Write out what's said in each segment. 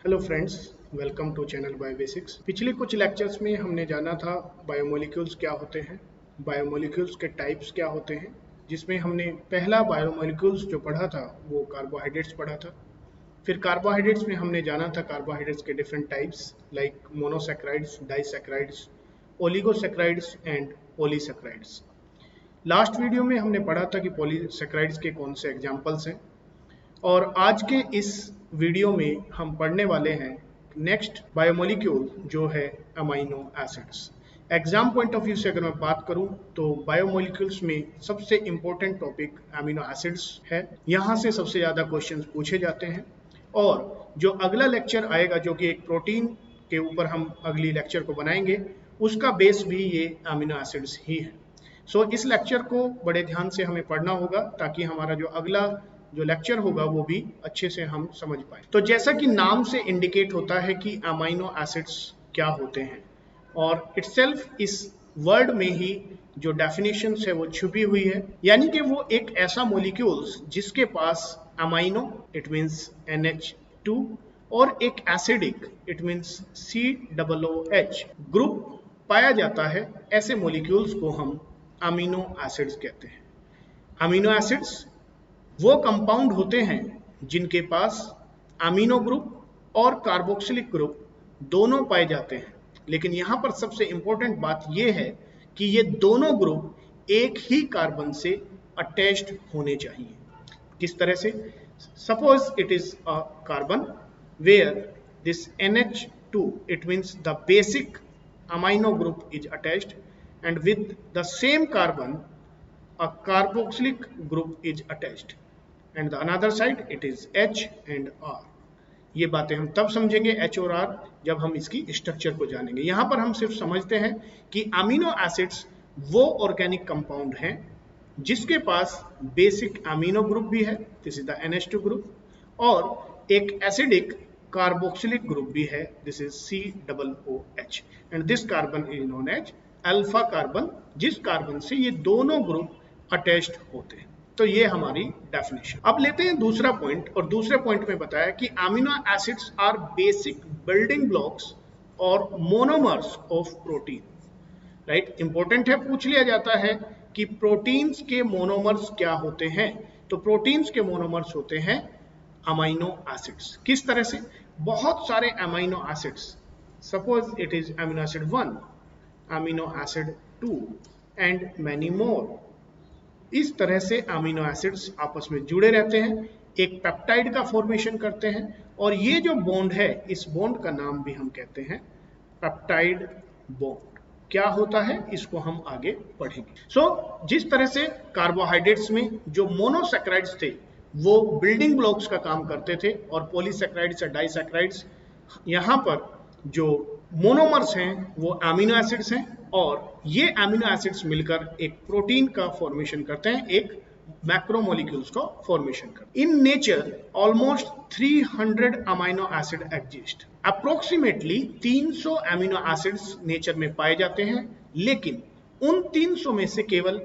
Hello friends, welcome to channel bio basics. पिछले कुछ lectures में हमने जाना था बायोमोलिक्यूल्स क्या होते हैं, बायोमोलिक्यूल्स के टाइप्स क्या होते हैं, जिसमें हमने पहला बायोमोलिक्यूल्स जो पढ़ा था वो कार्बोहाइड्रेट्स पढ़ा था। फिर कार्बोहाइड्रेट्स में हमने जाना था कार्बोहाइड्रेट्स के different types like monosaccharides, disaccharides, oligosaccharides and polysaccharides. Last video में हमने पढ़ा था कि पॉलीसैकेराइड्स के कौन से एग्जाम्पल्स हैं, और आज के इस वीडियो में हम पढ़ने वाले हैं नेक्स्ट बायोमोलिक्यूल जो है amino acids. Exam point of view से अगर मैं बात करूं तो बायोमोलिक्यूल्स में सबसे इंपॉर्टेंट टॉपिक अमीनो एसिड्स है। यहाँ से सबसे ज़्यादा क्वेश्चंस पूछे जाते हैं, और जो अगला लेक्चर आएगा जो कि एक प्रोटीन के ऊपर हम अगली लेक्चर को बनाएंगे, उसका बेस भी ये अमीनो एसिड्स ही है। सो इस लेक्चर को बड़े ध्यान से हमें पढ़ना होगा ताकि हमारा जो अगला जो लेक्चर होगा वो भी अच्छे से हम समझ पाए। तो जैसा कि नाम से इंडिकेट होता है कि अमाइनो एसिड्स क्या होते हैं, और इटसेल्फ इस वर्ड में ही जो डेफिनेशन है वो छुपी हुई है, यानी कि वो एक ऐसा मोलिक्यूल्स जिसके पास अमाइनो इट मींस NH2 और एक acidic it means COOH group पाया जाता है। ऐसे मोलिक्यूल्स को हम अमीनो एसिड्स कहते हैं। अमीनो एसिड्स वो कंपाउंड होते हैं जिनके पास अमीनो ग्रुप और कार्बोक्सिलिक ग्रुप दोनों पाए जाते हैं, लेकिन यहाँ पर सबसे इंपॉर्टेंट बात यह है कि ये दोनों ग्रुप एक ही कार्बन से अटैच्ड होने चाहिए। किस तरह से? Suppose it is a carbon where this NH2 it means the basic amino group is attached, and with the same carbon a carboxylic group is attached, and the another side it is H and R। ये बातें हम तब समझेंगे H और R जब हम इसकी structure को जानेंगे। यहाँ पर हम सिर्फ समझते हैं कि अमीनो एसिड्स वो ऑर्गेनिक कंपाउंड हैं जिसके पास बेसिक अमीनो ग्रुप भी है, this is the NH2 group, और एक एसिडिक कार्बोक्सिलिक ग्रुप भी है, this is COOH, and this carbon is known as alpha carbon, जिस कार्बन से ये दोनों ग्रुप अटैच्ड होते हैं। तो ये हमारी डेफिनेशन। अब लेते हैं दूसरा पॉइंट, और दूसरे पॉइंट में बताया कि amino acids are basic building blocks और monomers of protein. Right, important है, पूछ लिया जाता है कि प्रोटीन्स के मोनोमर्स क्या होते हैं। तो प्रोटीन्स के मोनोमर्स होते हैं अमीनो एसिड्स। किस तरह से? बहुत सारे amino acids, suppose it is amino acid 1, amino acid 2 and many more. इस तरह से अमीनो एसिड्स आपस में जुड़े रहते हैं, एक पेप्टाइड का फॉर्मेशन करते हैं, और ये जो बॉन्ड है इस बॉन्ड का नाम भी हम कहते हैं पेप्टाइड बॉन्ड। क्या होता है इसको हम आगे पढ़ेंगे। जिस तरह से कार्बोहाइड्रेट्स में जो मोनोसैकेराइड्स थे वो बिल्डिंग ब्लॉक्स का काम करते थे, और पॉलीसैकेराइड्स या डाइसैकेराइड्स यहाँ पर जो मोनोमर्स हैं वो अमीनो एसिड्स हैं, और ये अमीनो एसिड्स मिलकर एक प्रोटीन का फॉर्मेशन करते हैं, एक मैक्रोमोलिक्यूल्स का फॉर्मेशन करते हैं। In nature almost 300 amino acid exist. Approximately 300 amino acids nature में पाए जाते हैं, लेकिन उन 300 में से केवल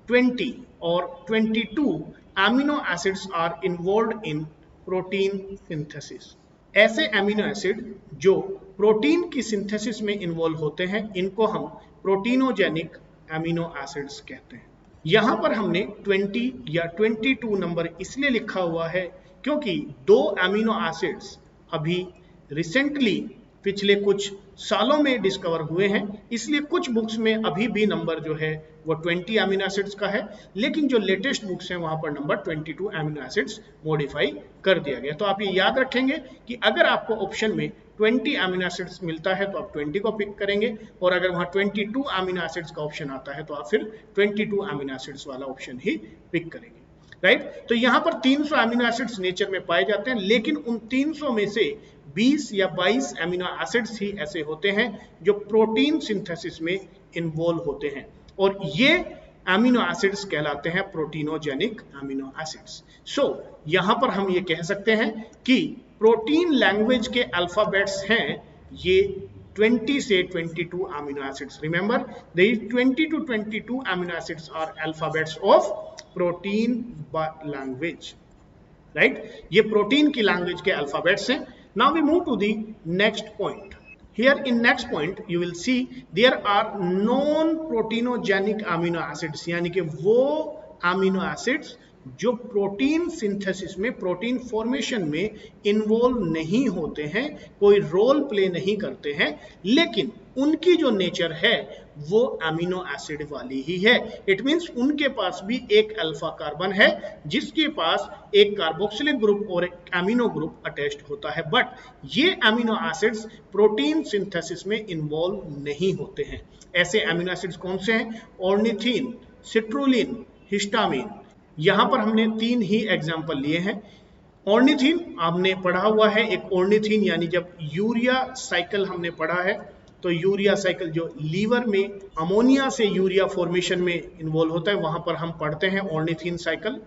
20 और 22 amino acids are involved in protein synthesis. ऐसे अमीनो एसिड जो प्रोटीन की सिंथेसिस में इन्वॉल्व होते हैं, इनको हम प्रोटीनोजेनिक अमीनो एसिड्स कहते हैं। यहाँ पर हमने 20 या 22 नंबर इसलिए लिखा हुआ है क्योंकि दो अमीनो एसिड्स अभी रिसेंटली पिछले कुछ सालों में डिस्कवर हुए हैं, इसलिए कुछ बुक्स में अभी भी नंबर जो है वो 20 अमीनो एसिड्स का है, लेकिन जो लेटेस्ट बुक्स हैं वहां पर नंबर 22 अमीनो एसिड्स मॉडिफाई कर दिया गया। तो आप ये याद रखेंगे कि अगर आपको ऑप्शन में 20 अमीनो एसिड्स मिलता है तो आप 20 को पिक करेंगे, और अगर वहां 22 अमीनो एसिड्स का ऑप्शन आता है तो आप फिर 22 अमीनो एसिड्स वाला ऑप्शन ही पिक करेंगे। राइट, तो यहाँ पर 300 अमीनो एसिड्स नेचर में पाए जाते हैं, लेकिन उन 300 में से 20 या 22 अमीनो एसिड्स ही ऐसे होते हैं जो प्रोटीन सिंथेसिस में इन्वॉल्व होते हैं, और ये अमीनो एसिड्स कहलाते हैं प्रोटीनोजेनिक अमीनो एसिड्स। यहाँ पर हम ये कह सकते हैं कि प्रोटीन लैंग्वेज के अल्फाबेट्स हैं ये 20 से 22 amino acids. Remember, there is 20 to 22 amino acids are alphabets of protein language। Right, ये प्रोटीन की लैंग्वेज के अल्फाबेट्स हैं। Now we move to the next point. Here in next point you will see there are non-proteinogenic amino acids, यानी कि वो amino acids जो protein synthesis में, protein formation में इन्वॉल्व नहीं होते हैं, कोई रोल प्ले नहीं करते हैं, लेकिन उनकी जो नेचर है वो अमीनो एसिड वाली ही है। इट मींस उनके पास भी एक अल्फा कार्बन है जिसके पास एक कार्बोक्सिलिक ग्रुप और एक अमीनो ग्रुप अटैच्ड होता है, बट ये अमीनो एसिड्स प्रोटीन सिंथेसिस में इन्वॉल्व नहीं होते हैं। ऐसे अमीनो एसिड्स कौन से हैं? Ornithine, citrulline, histamine. यहां पर हमने 3 ही एग्जाम्पल लिए हैं। ऑर्निथीन आपने पढ़ा हुआ है, एक ऑर्निथीन यानी जब यूरिया साइकिल हमने पढ़ा है, तो यूरिया साइकिल जो लीवर में अमोनिया से यूरिया फॉर्मेशन में इन्वॉल्व होता है, वहां पर हम पढ़ते हैं ऑर्निथीन साइकिल।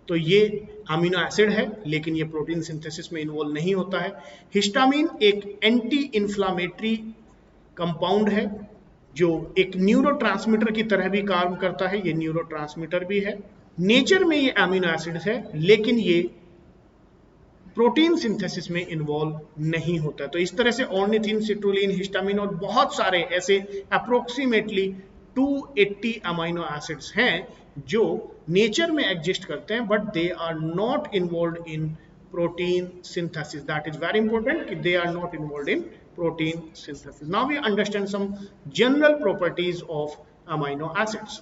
तो ये अमीनो एसिड है लेकिन ये प्रोटीन सिंथेसिस में इन्वॉल्व नहीं होता है। हिस्टामिन एक एंटी इन्फ्लामेटरी कंपाउंड है जो एक न्यूरोट्रांसमीटर की तरह भी काम करता है, ये न्यूरोट्रांसमीटर भी है। नेचर में ये अमीनो एसिड है लेकिन ये प्रोटीन सिंथेसिस में इन्वॉल्व नहीं होता। तो इस तरह से ऑर्निथीन, सिट्रुलिन, हिस्टामिन और बहुत सारे ऐसे अप्रोक्सीमेटली 280 अमीनो एसिड्स हैं जो नेचर में एग्जिस्ट करते हैं but they are not involve in protein synthesis. That is very important कि they are not involve in protein synthesis. Now we understand some general properties of amino acids.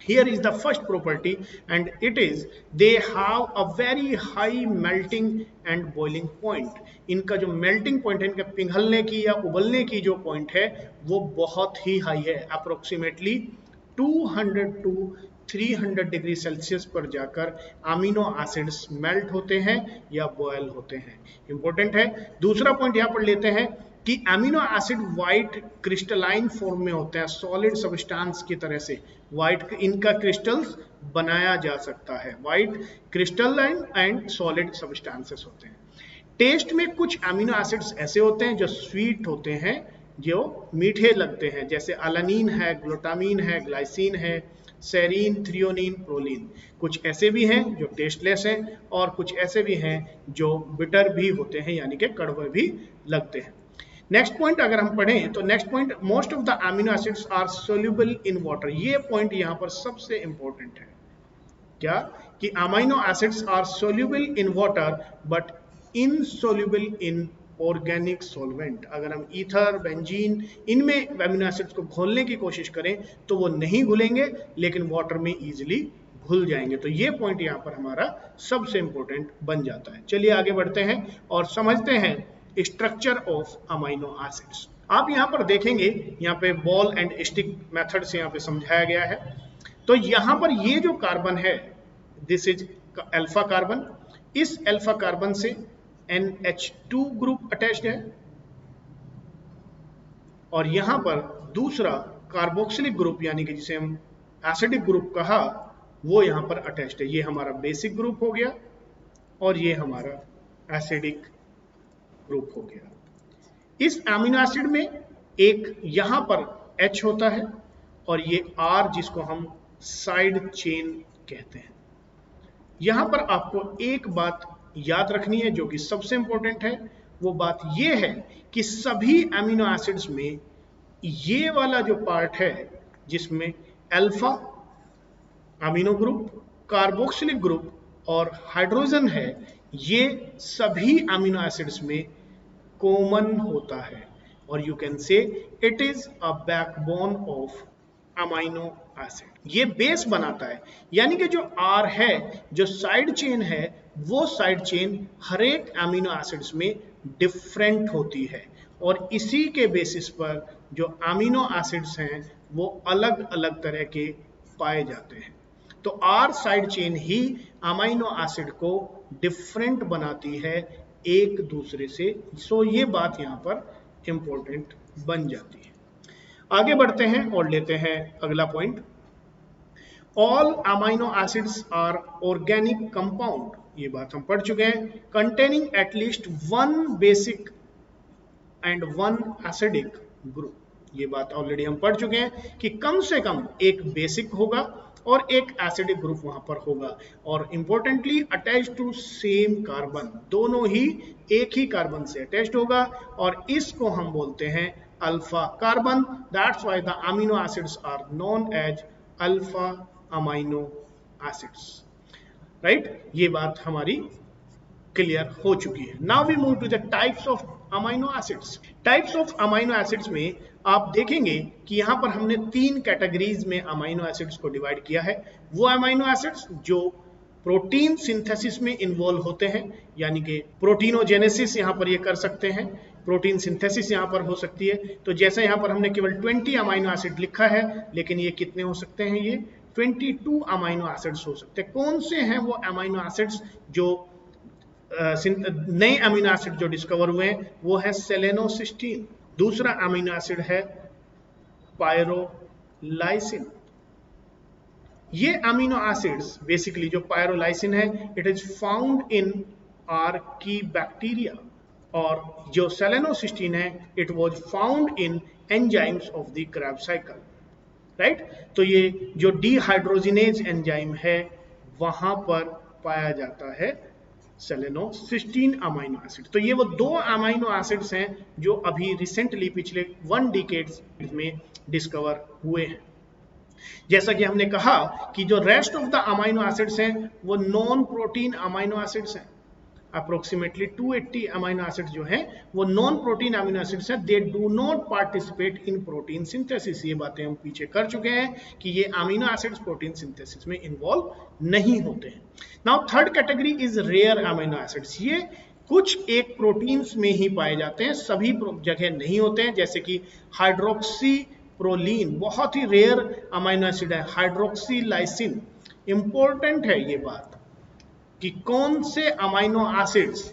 Here is the first property and it is they have a very high melting and boiling point. इनका जो melting point है, इनका पिघलने की या उबलने की जो point है वो बहुत ही high है, approximately 200 to 300 डिग्री सेल्सियस पर जाकर अमीनो एसिड्स मेल्ट होते हैं या बॉयल होते हैं। इंपॉर्टेंट है। दूसरा पॉइंट यहाँ पर लेते हैं कि amino acid white crystalline form में होते हैं, सॉलिड सब्सटेंस की तरह से व्हाइट इनका क्रिस्टल्स बनाया जा सकता है। White crystalline and solid substances होते हैं। टेस्ट में कुछ अमीनो एसिड्स ऐसे होते हैं जो स्वीट होते हैं, जो मीठे लगते हैं, जैसे अलानिन है, ग्लूटामीन है, ग्लाइसिन है, सेरीन, थ्रियोनिन, प्रोलिन। कुछ ऐसे भी हैं जो टेस्टलेस हैं और कुछ ऐसे भी हैं जो बिटर भी होते हैं यानी कि कड़वे भी लगते हैं। नेक्स्ट पॉइंट अगर हम पढ़ें तो next point, most of the amino acids are soluble in water. ये पॉइंट यहाँ पर सबसे इंपॉर्टेंट है, क्या कि amino acids are soluble in water but insoluble in organic solvent. अगर हम ईथर, बेंजीन इनमें अमीनो एसिड्स को घोलने की कोशिश करें तो वो नहीं घुलेंगे लेकिन वाटर में इजीली घुल जाएंगे। तो ये पॉइंट यहाँ पर हमारा सबसे इंपॉर्टेंट बन जाता है। चलिए आगे बढ़ते हैं और समझते हैं स्ट्रक्चर ऑफ अमीनो एसिड्स। आप यहाँ पर देखेंगे, यहाँ पे बॉल एंड स्टिक मेथड से यहाँ पे समझाया गया है। तो यहाँ पर ये जो कार्बन है दिस इज अल्फा कार्बन, इस अल्फा कार्बन से NH2 ग्रुप अटैच्ड है और यहां पर दूसरा कार्बोक्सिलिक ग्रुप यानी कि जिसे हम एसिडिक ग्रुप कहा वो यहां पर अटैच्ड है। ये हमारा बेसिक ग्रुप हो गया और ये हमारा एसिडिक ग्रुप हो गया। इस अमीनो एसिड में एक यहां पर H होता है और ये R जिसको हम साइड चेन कहते हैं। यहां पर आपको एक बात याद रखनी है जो कि सबसे इंपॉर्टेंट है, वो बात ये है कि सभी अमीनो एसिड्स में ये वाला जो पार्ट है जिसमें alpha amino group, carboxylic group और हाइड्रोजन है, ये सभी अमीनो एसिड्स में कॉमन होता है और you can say it is a backbone of amino acid. ये बेस बनाता है यानी कि जो R है, जो साइड चेन है, वो साइड चेन हर एक अमीनो एसिड्स में डिफरेंट होती है और इसी के बेसिस पर जो अमीनो एसिड्स हैं वो अलग अलग तरह के पाए जाते हैं। तो R साइड चेन ही अमीनो एसिड को डिफरेंट बनाती है एक दूसरे से। सो ये बात यहाँ पर इंपॉर्टेंट बन जाती है। आगे बढ़ते हैं और लेते हैं अगला point. All amino acids are organic compound, ये बात हम पढ़ चुके हैं, containing at least one basic and one acidic group. ये बात ऑलरेडी हम पढ़ चुके हैं कि कम से कम एक बेसिक होगा और एक एसिडिक ग्रुप वहां पर होगा, और importantly attach to same carbon, दोनों ही एक ही कार्बन से अटैच्ड होगा, और इसको हम बोलते हैं alpha carbon. That's why the amino acids are known as alpha amino acids, right. ये बात हमारी क्लियर हो चुकी है। Now we move to the types of amino acids. Types of amino acids में आप देखेंगे कि यहां पर हमने 3 कैटेगरीज में अमीनो एसिड्स को डिवाइड किया है। वो अमीनो एसिड्स जो प्रोटीन सिंथेसिस में इन्वॉल्व होते हैं, यानी कि प्रोटीनोजेनेसिस यहां पर ये कर सकते हैं, प्रोटीन सिंथेसिस यहां पर हो सकती है। तो जैसे यहां पर हमने केवल 20 अमीनो एसिड लिखा है, लेकिन ये कितने हो सकते हैं, ये 22 अमीनो एसिड्स हो सकते हैं। कौन से हैं वो अमीनो एसिड्स जो नए अमीनो एसिड जो डिस्कवर हुए हैं, वो है सेलेनोसिस्टीन। दूसरा अमीनो एसिड है पायरोलाइसिन। ये अमीनो एसिड्स बेसिकली जो पायरोलाइसिन है, it is found in archaebacteria, और जो सेलेनोसिस्टीन है, it was found in enzymes of the Krebs cycle, right. तो ये जो डीहाइड्रोजिनेज एंजाइम है, वहां पर पाया जाता है सेलेनोसिस्टीन अमीनो एसिड। तो ये वो 2 अमीनो एसिड्स हैं जो अभी रिसेंटली पिछले 1 डिकेड्स में डिस्कवर हुए हैं। जैसा कि हमने कहा कि जो rest of the amino acids हैं वो नॉन प्रोटीन अमीनो एसिड्स हैं। अप्रोक्सीमेटली 280 अमीनो एसिड्स जो हैं वो नॉन प्रोटीन अमीनो एसिड्स हैं। They do not participate in protein synthesis. ये बातें हम पीछे कर चुके हैं कि ये अमीनो एसिड्स प्रोटीन सिंथेसिस में इन्वॉल्व नहीं होते हैं। Now third category is rare amino acids. ये कुछ एक प्रोटीन्स में ही पाए जाते हैं, सभी जगह नहीं होते हैं। जैसे कि हाइड्रोक्सी प्रोलीन बहुत ही रेयर अमीनो एसिड है। हाइड्रोक्सीलाइसिन, इंपॉर्टेंट है ये बात कि कौन से amino acids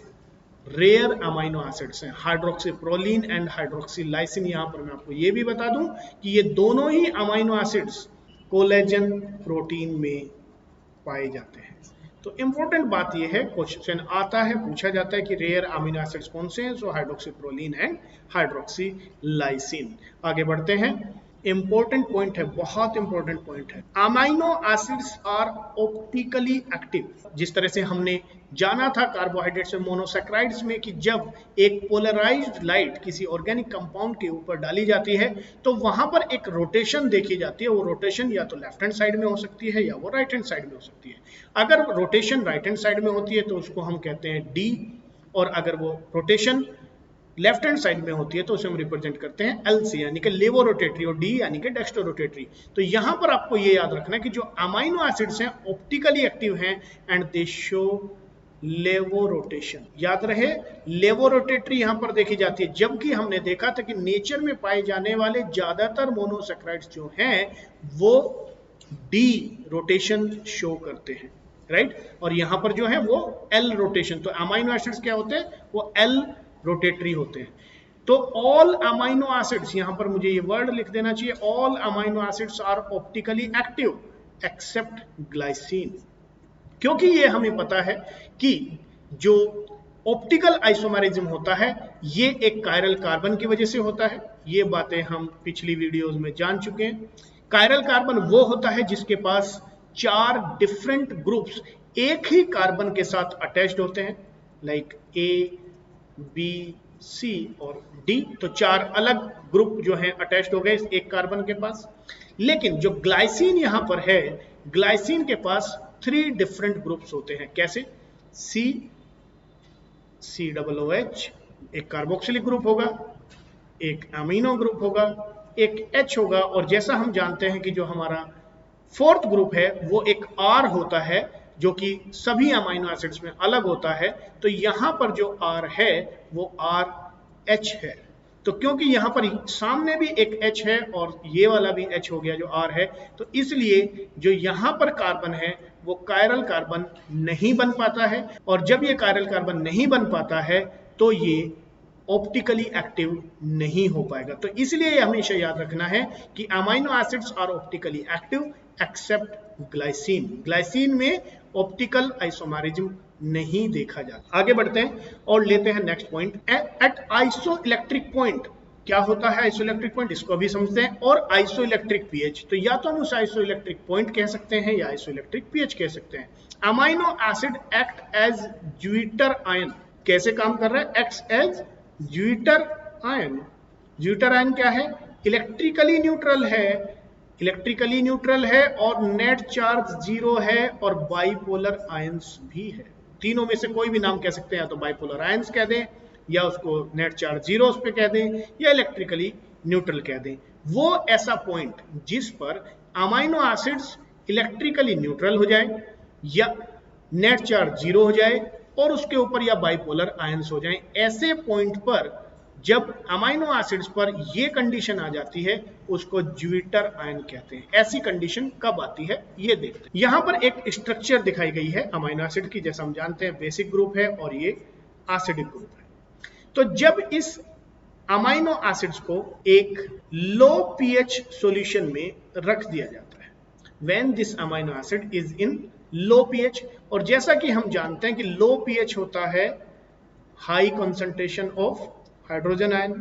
rare amino acids हैं, हाइड्रोक्सीप्रोलीन एंड हाइड्रोक्सीलाइसिन। यहां पर मैं आपको ये भी बता दूं कि ये दोनों ही अमीनो एसिड्स कोलेजन प्रोटीन में पाए जाते हैं। तो इंपॉर्टेंट बात ये है, क्वेश्चन आता है, पूछा जाता है कि रेयर अमीनो एसिड्स कौन से हैं। So hydroxyproline and hydroxylysine. आगे बढ़ते हैं। इंपॉर्टेंट पॉइंट है, बहुत इंपॉर्टेंट पॉइंट है। Amino acids are optically active. जिस तरह से हमने जाना था कार्बोहाइड्रेट से मोनोसैकेराइड्स में कि जब एक पोलराइज्ड लाइट किसी ऑर्गेनिक कंपाउंड के ऊपर डाली जाती है तो वहां पर एक रोटेशन देखी जाती है। वो रोटेशन या तो लेफ्ट हैंड साइड में हो सकती है या वो राइट हैंड साइड में हो सकती है। अगर रोटेशन राइट हैंड साइड में होती है तो उसको हम कहते हैं डी, और अगर वो रोटेशन लेफ्ट हैंड साइड में होती है तो उसे हम रिप्रेजेंट करते हैं एल से, यानी कि लेवो रोटेटरी, और डी यानी कि डेक्स्ट्रो रोटेटरी। तो यहां पर आपको ये याद रखना है कि जो अमीनो एसिड्स हैं ऑप्टिकली एक्टिव हैं एंड दे शो लेवो रोटेशन। याद रहे, लेवो रोटेटरी यहां पर देखी जाती है, जबकि हमने देखा था कि नेचर में पाए जाने वाले ज्यादातर मोनोसैकेराइड्स जो हैं वो डी रोटेशन शो करते हैं, राइट। और यहां पर जो है वो एल रोटेशन। तो अमीनो एसिड्स क्या होते हैं, वो एल रोटेटरी होते हैं। तो ऑल अमीनो एसिड्स, यहां पर मुझे ये वर्ड लिख देना चाहिए, all amino acids are optically active except glycine. क्योंकि ये हमें पता है कि जो ऑप्टिकल आइसोमेरिज्म होता है ये एक कायरल कार्बन की वजह से होता है। ये बातें हम पिछली वीडियोस में जान चुके हैं। कायरल कार्बन वो होता है जिसके पास 4 डिफरेंट ग्रुप्स एक ही कार्बन के साथ अटैच्ड होते हैं, लाइक ए, बी, सी और डी। तो 4 अलग ग्रुप जो हैं अटैच्ड हो गए एक कार्बन के पास। लेकिन जो ग्लाइसिन यहां पर है, ग्लाइसिन के पास 3 डिफरेंट ग्रुप्स होते हैं। कैसे? COOH, एक कार्बोक्सिलिक ग्रुप होगा, एक अमीनो ग्रुप होगा, एक H होगा, और जैसा हम जानते हैं कि जो हमारा 4th ग्रुप है वो एक R होता है जो कि सभी अमीनो एसिड्स में अलग होता है। तो यहां पर जो R है वो RH है। तो क्योंकि यहां पर सामने भी एक H है और ये वाला भी H हो गया जो R है, तो इसलिए जो यहां पर कार्बन है वो कायरल कार्बन नहीं बन पाता है। और जब ये कायरल कार्बन नहीं बन पाता है तो ये ऑप्टिकली एक्टिव नहीं हो पाएगा। तो इसलिए हमेशा याद रखना है कि amino acids are optically active except glycine. Glycine में ऑप्टिकल आइसोमेरिज्म नहीं देखा जाता। आगे बढ़ते हैं और लेते हैं next point. At isoelectric point क्या होता है आइसोइलेक्ट्रिक पॉइंट, इसको भी समझते हैं, और आइसोइलेक्ट्रिक पीएच। तो या तो हम उस आइसोइलेक्ट्रिक पॉइंट कह सकते हैं या आइसोइलेक्ट्रिक पीएच कह सकते हैं। Amino acid act as zwitterion, कैसे काम कर रहा है, act as zwitterion. Zwitterion क्या है, इलेक्ट्रिकली न्यूट्रल है, इलेक्ट्रिकली न्यूट्रल है और नेट चार्ज 0 है और बाइपोलर आयंस भी है। तीनों में से कोई भी नाम कह सकते हैं, या तो बाइपोलर आयंस कह दें, या उसको नेट चार्ज 0 उस पे कह दें, या इलेक्ट्रिकली न्यूट्रल कह दें। वो ऐसा पॉइंट जिस पर अमाइनो एसिड्स इलेक्ट्रिकली न्यूट्रल हो जाए या नेट चार्ज 0 हो जाए और उसके ऊपर या बाइपोलर आयंस हो जाए, ऐसे पॉइंट पर जब अमाइनो एसिड्स पर ये कंडीशन आ जाती है उसको ज्विटर आयन कहते हैं। ऐसी कंडीशन कब आती है ये देखते हैं। यहां पर एक स्ट्रक्चर दिखाई गई है अमाइनो एसिड की, जैसा हम जानते हैं बेसिक ग्रुप है और ये एसिडिक ग्रुप है। तो जब इस अमाइनो एसिड्स को एक लो पीएच सॉल्यूशन में रख दिया जाता है, when this amino acid is in low pH, और जैसा कि हम जानते हैं कि लो पीएच होता है high concentration of hydrogen ion.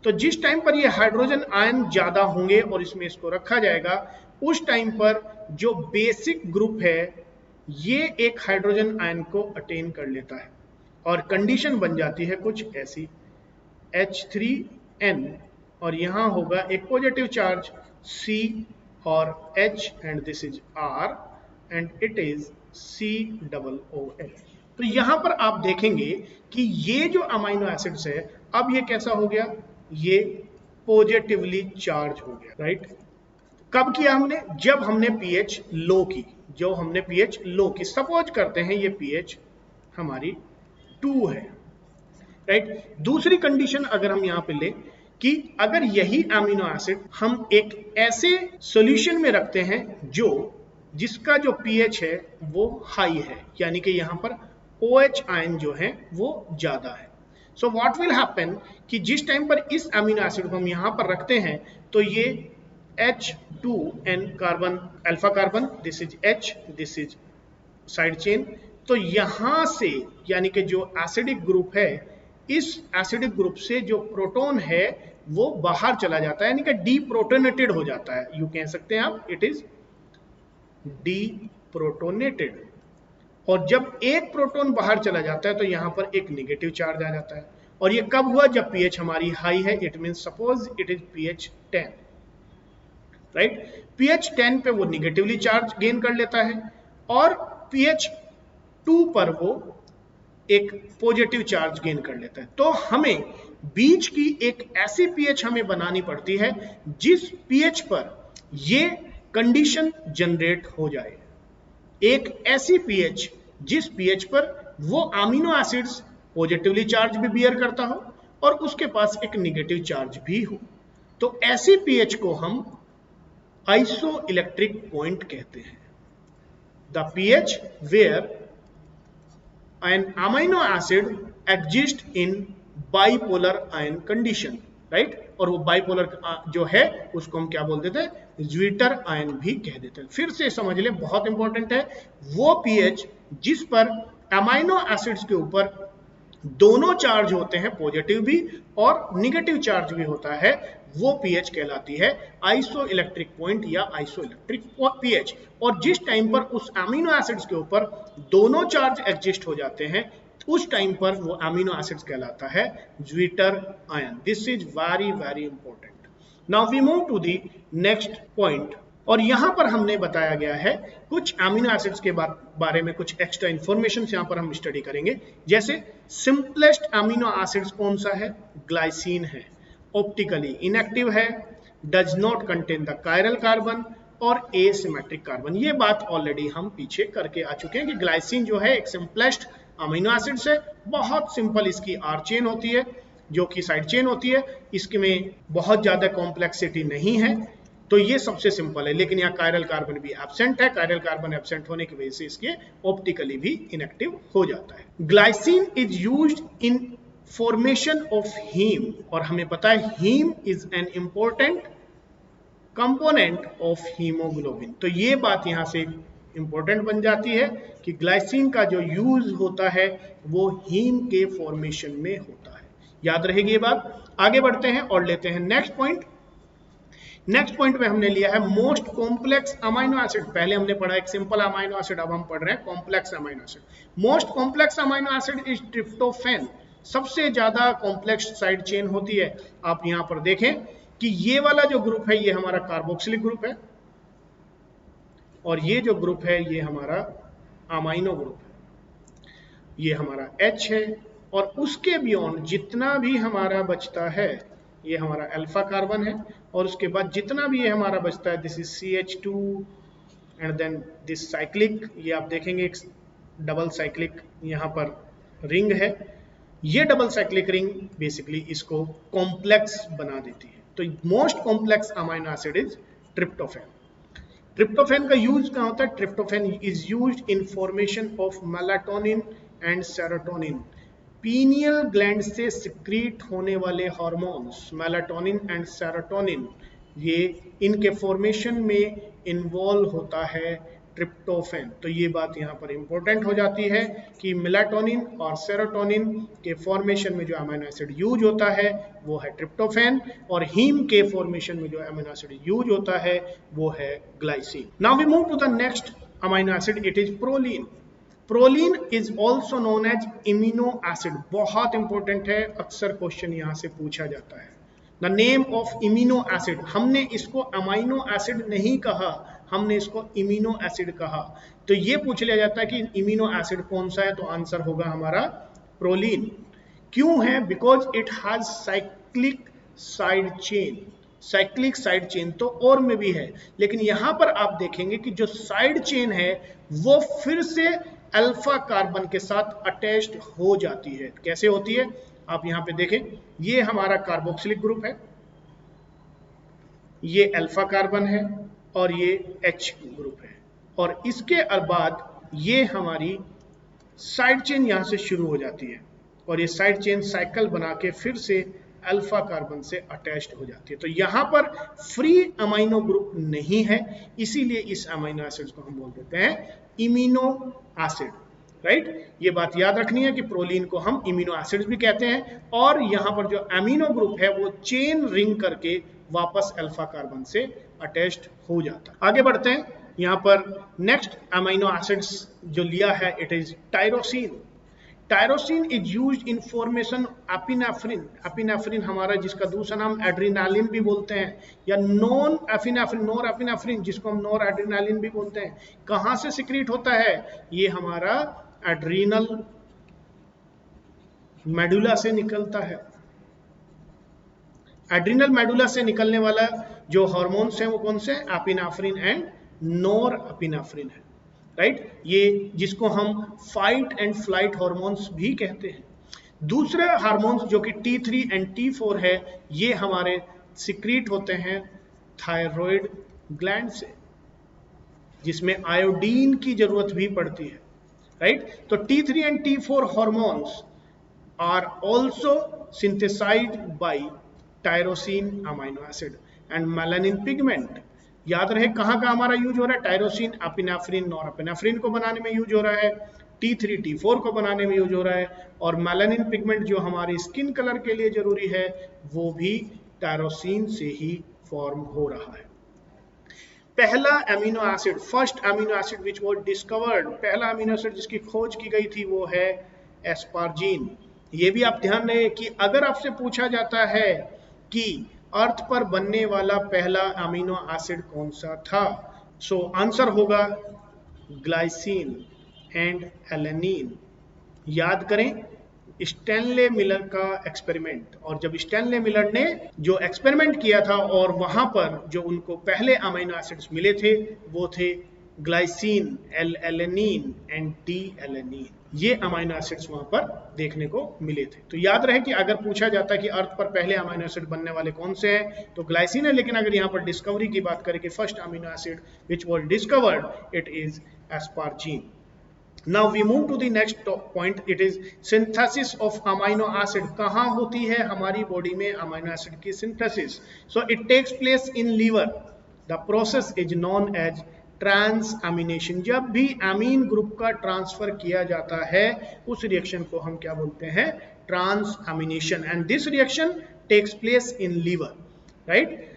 तो जिस टाइम पर ये हाइड्रोजन आयन ज्यादा होंगे और इसमें इसको रखा जाएगा, उस टाइम पर जो बेसिक ग्रुप है ये एक हाइड्रोजन आयन को अटेन कर लेता है और कंडीशन बन जाती है कुछ ऐसी, H3N, और यहां होगा एक पॉजिटिव चार्ज C और H and this is R and it is COOH। तो यहां पर आप देखेंगे कि ये जो अमाइनो एसिड्स है, अब ये कैसा हो गया, ये पॉजिटिवली चार्ज हो गया, राइट। कब किया हमने, जब हमने पीएच लो की, जो हमने पीएच लो की, सपोज करते हैं ये पीएच हमारी 2 है, राइट। दूसरी कंडीशन अगर हम यहां पे ले कि अगर यही अमीनो एसिड हम एक ऐसे सॉल्यूशन में रखते हैं जिसका जो पीएच है वो हाई है, यानी कि यहां पर OH आयन जो है वो ज्यादा है। सो व्हाट विल हैपन कि जिस टाइम पर इस अमीनो एसिड को हम यहां पर रखते हैं तो ये H2N carbon, alpha carbon, this is H, this is side chain. तो यहां से यानी कि जो एसिडिक ग्रुप है, इस एसिडिक ग्रुप से जो प्रोटॉन है वो बाहर चला जाता है, यानी कि डीप्रोटोनेटेड हो जाता है। यू कह सकते हैं आप इट इज डीप्रोटोनेटेड। और जब एक प्रोटॉन बाहर चला जाता है तो यहां पर एक नेगेटिव चार्ज आ जाता है। और ये कब हुआ, जब पीएच हमारी हाई है, it means suppose it is pH 10, right. PH 10 पे वो निगेटिवली चार्ज गेन कर लेता है और पीएच 2 पर वो एक पॉजिटिव चार्ज गेन कर लेता है। तो हमें बीच की एक ऐसी पीएच हमें बनानी पड़ती है जिस पीएच पर ये कंडीशन जनरेट हो जाए, एक ऐसी पीएच जिस पीएच पर वो अमीनो एसिड्स पॉजिटिवली चार्ज भी बियर करता हो और उसके पास एक नेगेटिव चार्ज भी हो। तो ऐसी पीएच को हम आइसो इलेक्ट्रिक पॉइंट कहते हैं। The pH where an amino acid exist in bipolar ion condition, right. और वो बाइपोलर जो है उसको हम क्या बोल देते हैं, ज्विटर आयन भी कह देते हैं। फिर से समझ ले, बहुत इंपॉर्टेंट है, वो पीएच जिस पर अमाइनो एसिड्स के ऊपर दोनों चार्ज होते हैं, पॉजिटिव भी और निगेटिव चार्ज भी होता है, वो पीएच कहलाती है आइसो इलेक्ट्रिक पॉइंट या आइसो इलेक्ट्रिक पीएच। और जिस टाइम पर उस अमीनो एसिड्स के ऊपर दोनों चार्ज एग्जिस्ट हो जाते हैं, उस टाइम पर वो अमीनो एसिड्स कहलाता है zwitterion. This is very very important. Now we move to the next point. और यहां पर हमने बताया गया है कुछ अमीनो एसिड्स के बारे में कुछ एक्स्ट्रा इंफॉर्मेशन यहां पर हम स्टडी करेंगे। जैसे सिंपलेस्ट अमीनो एसिड्स कौन सा है, ग्लाइसिन है, ऑप्टिकली इनएक्टिव है, does not contain the chiral carbon और एसिमेट्रिक कार्बन। ये बात ऑलरेडी हम पीछे करके आ चुके हैं कि ग्लाइसिन जो है एक सिंपलेस्ट अमीनो एसिड्स है, बहुत सिंपल इसकी आर चेन होती है जो कि साइड चेन होती है, इसमें बहुत ज्यादा कॉम्प्लेक्सिटी नहीं है, तो ये सबसे सिंपल है। लेकिन यहाँ कायरल कार्बन भी एब्सेंट है, कायरल कार्बन एब्सेंट होने की वजह से इसके ऑप्टिकली भी इनएक्टिव हो जाता है। Glycine is used in formation of haem, और हमें पता है haem is an important component of haemoglobin. तो ये बात यहाँ से इंपॉर्टेंट बन जाती है कि ग्लाइसिन का जो यूज होता है वो हीम के फॉर्मेशन में होता है। याद रहेगी ये बात। आगे बढ़ते हैं और लेते हैं नेक्स्ट पॉइंट। नेक्स्ट पॉइंट में हमने लिया है मोस्ट कॉम्प्लेक्स अमाइनो एसिड। पहले हमने पढ़ा एक सिंपल अमाइनो एसिड, अब हम पढ़ रहे हैं complex amino acid. Most complex amino acid is tryptophan. सबसे ज्यादा कॉम्प्लेक्स साइड चेन होती है। आप यहां पर देखें कि ये वाला जो ग्रुप है ये हमारा कार्बोक्सिलिक ग्रुप है और ये जो ग्रुप है ये हमारा अमाइनो ग्रुप है, ये हमारा H है और उसके बियॉन्ड जितना भी हमारा बचता है ये हमारा अल्फा कार्बन है और उसके बाद जितना भी ये हमारा बचता है this is CH2 and then this cyclic, ये आप देखेंगे एक डबल साइक्लिक यहाँ पर रिंग है। ये डबल साइक्लिक रिंग बेसिकली इसको कॉम्प्लेक्स बना देती है। तो most complex amino acid is tryptophan. Tryptophan का यूज कहाँ होता है? Tryptophan is used in formation of melatonin and serotonin. Pineal gland से सिक्रीट होने वाले हार्मोन्स मेलाटोनिन एंड सेरोटोनिन, ये इनके फॉर्मेशन में इन्वॉल्व होता है ट्रिप्टोफैन। तो ये बात यहाँ पर इंपॉर्टेंट हो जाती है कि मेलाटोनिन और सेरोटोनिन के फॉर्मेशन में जो अमीनो एसिड यूज होता है वो है ट्रिप्टोफैन और हीम के फॉर्मेशन में जो अमीनो एसिड यूज होता है वो है glycine. Now we move to the next amino acid, it is proline. Proline is also known as imino acid. बहुत इंपॉर्टेंट है, अक्सर क्वेश्चन यहाँ से पूछा जाता है। The name of imino acid, हमने इसको अमाइनो एसिड नहीं कहा, हमने इसको इम्यूनो एसिड कहा। तो ये पूछ लिया जाता है कि इम्यूनो एसिड कौन सा है, तो आंसर होगा हमारा प्रोलीन। क्यों है? Because it has cyclic side chain. Cyclic side chain तो और में भी है, लेकिन यहां पर आप देखेंगे कि जो साइड चेन है वो फिर से अल्फा कार्बन के साथ अटैच्ड हो जाती है। कैसे होती है आप यहां पे देखें, ये हमारा कार्बोक्सिलिक ग्रुप है, ये अल्फा कार्बन है और ये H ग्रुप है और इसके बाद ये हमारी साइड चेन यहां से शुरू हो जाती है और ये साइड चेन साइकिल बना के फिर से अल्फा कार्बन से अटैच्ड हो जाती है। तो यहां पर फ्री अमाइनो ग्रुप नहीं है, इसीलिए इस अमाइनो एसिड को हम बोल देते हैं इम्यूनो एसिड। राइट, ये बात याद रखनी है कि प्रोलीन को हम इम्यूनो एसिड्स भी कहते हैं और यहां पर जो अमीनो ग्रुप है वो चेन रिंग करके वापस अल्फा कार्बन से अटैच्ड हो जाता है। आगे बढ़ते हैं, यहां पर नेक्स्ट अमीनो एसिड्स जो लिया है it is tyrosine. Tyrosine is used in formation epinephrine. Epinephrine हमारा जिसका दूसरा नाम एड्रेनालिन भी बोलते हैं या नॉन एपिनेफ्रिन, नोर एपिनेफ्रिन जिसको हम नोर एड्रेनालिन भी बोलते हैं। कहां से सिक्रीट होता है? ये हमारा एड्रीनल मेडुला से निकलता है। एड्रीनल मेडुला से निकलने वाला जो हार्मोन्स हैं वो कौन से? एपिनेफ्रिन एंड नोर एपिनेफ्रिन है। राइट, ये जिसको हम फाइट एंड फ्लाइट हार्मोन्स भी कहते हैं। दूसरे हार्मोन्स जो कि T3 एंड T4 है ये हमारे सिक्रीट होते हैं थायराइड ग्लैंड से, जिसमें आयोडीन की जरूरत भी पड़ती है। राइट, तो T3 and T4 hormones are also synthesised by tyrosine amino acid and melanin pigment. याद रहे कहाँ का हमारा यूज हो रहा है? टायरोसिन एपिनेफ्रिन नॉरएपिनेफ्रिन को बनाने में यूज हो रहा है, T3 T4 को बनाने में यूज हो रहा है और मेलानिन पिगमेंट जो हमारी स्किन कलर के लिए जरूरी है वो भी टायरोसिन से ही फॉर्म हो रहा है। पहला amino acid, first amino acid which was discovered, पहला अमीनो एसिड जिसकी खोज की गई थी वो है एस्पार्जीन। ये भी आप ध्यान रहे कि अगर आपसे पूछा जाता है कि अर्थ पर बनने वाला पहला अमीनो एसिड कौन सा था, सो आंसर होगा ग्लाइसिन एंड एलेनिन। याद करें स्टैनले मिलर का एक्सपेरिमेंट, और जब स्टैनले मिलर ने जो एक्सपेरिमेंट किया था और वहां पर जो उनको पहले अमीनो एसिड्स मिले थे वो थे glycine, alanine and D alanine. ये अमीनो एसिड्स वहां पर देखने को मिले थे। तो याद रहे कि अगर पूछा जाता है कि अर्थ पर पहले अमीनो एसिड बनने वाले कौन से हैं तो ग्लाइसिन है, लेकिन अगर यहाँ पर डिस्कवरी की बात करें कि first amino acid which was discovered it is asparagine. Now we move to the next point, it is synthesis of amino acid। कहाँ होती है हमारी बॉडी में अमीनो एसिड की synthesis? So it takes place in liver। The process is known as transamination. जब भी amine group का transfer किया जाता है उस रिएक्शन को हम क्या बोलते हैं? Transamination. And this reaction takes place in liver, right.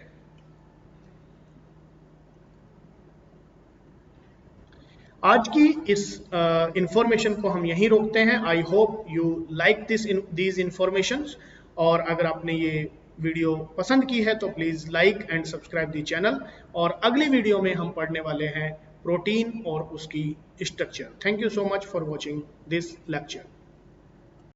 आज की इस इंफॉर्मेशन को हम यहीं रोकते हैं। I hope you like these informations, और अगर आपने ये वीडियो पसंद की है तो please like and subscribe the channel. और अगली वीडियो में हम पढ़ने वाले हैं प्रोटीन और उसकी structure. Thank you so much for watching this lecture.